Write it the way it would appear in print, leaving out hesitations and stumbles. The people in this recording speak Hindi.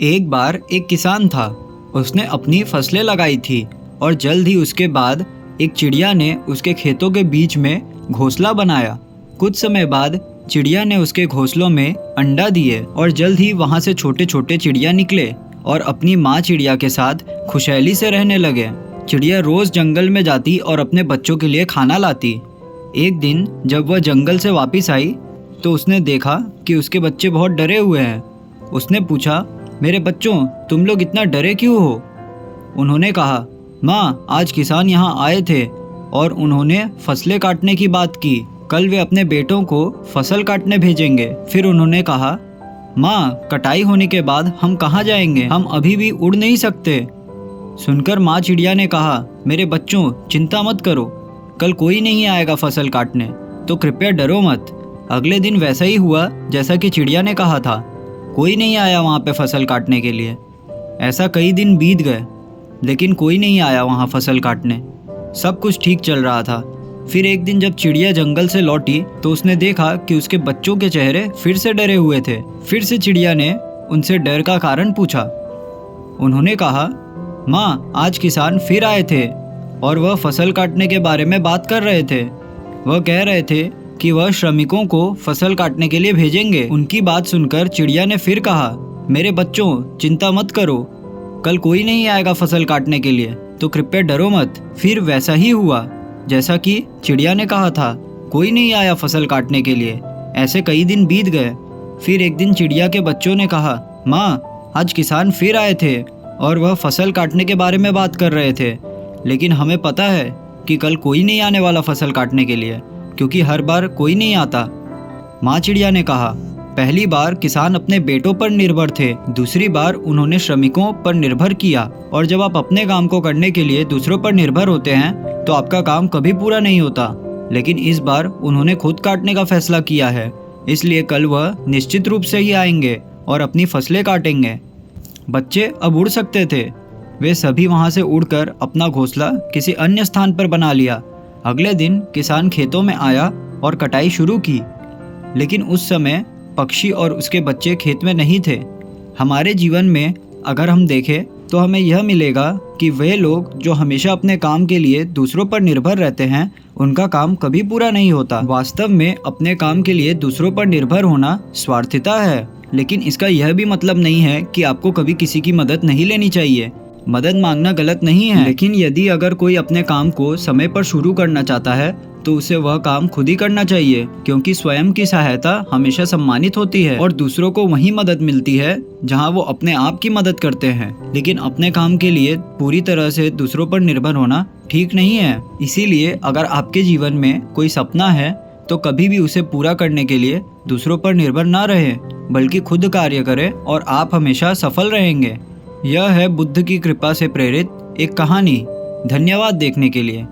एक बार एक किसान था। उसने अपनी फसलें लगाई थी और जल्द ही उसके बाद एक चिड़िया ने उसके खेतों के बीच में घोंसला बनाया। कुछ समय बाद चिड़िया ने उसके घोंसलों में अंडा दिए और जल्द ही वहाँ से छोटे छोटे चिड़िया निकले और अपनी माँ चिड़िया के साथ खुशहाली से रहने लगे। चिड़िया रोज जंगल में जाती और अपने बच्चों के लिए खाना लाती। एक दिन जब वह जंगल से वापस आई तो उसने देखा कि उसके बच्चे बहुत डरे हुए हैं। उसने पूछा, मेरे बच्चों, तुम लोग इतना डरे क्यों हो? उन्होंने कहा, माँ, आज किसान यहाँ आए थे और उन्होंने फसलें काटने की बात की। कल वे अपने बेटों को फसल काटने भेजेंगे। फिर उन्होंने कहा, माँ, कटाई होने के बाद हम कहाँ जाएंगे? हम अभी भी उड़ नहीं सकते। सुनकर माँ चिड़िया ने कहा, मेरे बच्चों, चिंता मत करो, कल कोई नहीं आएगा फसल काटने, तो कृपया डरो मत। अगले दिन वैसा ही हुआ जैसा कि चिड़िया ने कहा था। कोई नहीं आया वहाँ पे फसल काटने के लिए। ऐसा कई दिन बीत गए, लेकिन कोई नहीं आया वहाँ फसल काटने। सब कुछ ठीक चल रहा था। फिर एक दिन जब चिड़िया जंगल से लौटी तो उसने देखा कि उसके बच्चों के चेहरे फिर से डरे हुए थे। फिर से चिड़िया ने उनसे डर का कारण पूछा। उन्होंने कहा, माँ, आज किसान फिर आए थे और वह फसल काटने के बारे में बात कर रहे थे। वह कह रहे थे कि वह श्रमिकों को फसल काटने के लिए भेजेंगे। उनकी बात सुनकर चिड़िया ने फिर कहा, मेरे बच्चों, चिंता मत करो, कल कोई नहीं आएगा फसल काटने के लिए, तो कृपया डरो मत। फिर वैसा ही हुआ जैसा कि चिड़िया ने कहा था। कोई नहीं आया फसल काटने के लिए। ऐसे कई दिन बीत गए। फिर एक दिन चिड़िया के बच्चों ने कहा, माँ, आज किसान फिर आए थे और वह फसल काटने के बारे में बात कर रहे थे, लेकिन हमें पता है कि कल कोई नहीं आने वाला फसल काटने के लिए, क्योंकि हर बार कोई नहीं आता। माँ चिड़िया ने कहा, पहली बार किसान अपने बेटों पर निर्भर थे, दूसरी बार उन्होंने श्रमिकों पर निर्भर किया, और जब आप अपने काम को करने के लिए दूसरों पर निर्भर होते हैं तो आपका काम कभी पूरा नहीं होता। लेकिन इस बार उन्होंने खुद काटने का फैसला किया है, इसलिए कल वह निश्चित रूप से ही आएंगे और अपनी फसलें काटेंगे। बच्चे अब उड़ सकते थे। वे सभी वहाँ से उड़कर अपना घोंसला किसी अन्य स्थान पर बना लिया। अगले दिन किसान खेतों में आया और कटाई शुरू की, लेकिन उस समय पक्षी और उसके बच्चे खेत में नहीं थे। हमारे जीवन में अगर हम देखें तो हमें यह मिलेगा कि वे लोग जो हमेशा अपने काम के लिए दूसरों पर निर्भर रहते हैं, उनका काम कभी पूरा नहीं होता। वास्तव में अपने काम के लिए दूसरों पर निर्भर होना स्वार्थता है, लेकिन इसका यह भी मतलब नहीं है कि आपको कभी किसी की मदद नहीं लेनी चाहिए। मदद मांगना गलत नहीं है, लेकिन यदि अगर कोई अपने काम को समय पर शुरू करना चाहता है तो उसे वह काम खुद ही करना चाहिए, क्योंकि स्वयं की सहायता हमेशा सम्मानित होती है और दूसरों को वही मदद मिलती है जहां वो अपने आप की मदद करते हैं। लेकिन अपने काम के लिए पूरी तरह से दूसरों पर निर्भर होना ठीक नहीं है। इसीलिए अगर आपके जीवन में कोई सपना है तो कभी भी उसे पूरा करने के लिए दूसरों पर निर्भर ना रहे, बल्कि खुद कार्य करें और आप हमेशा सफल रहेंगे। यह है बुद्ध की कृपा से प्रेरित एक कहानी। धन्यवाद देखने के लिए।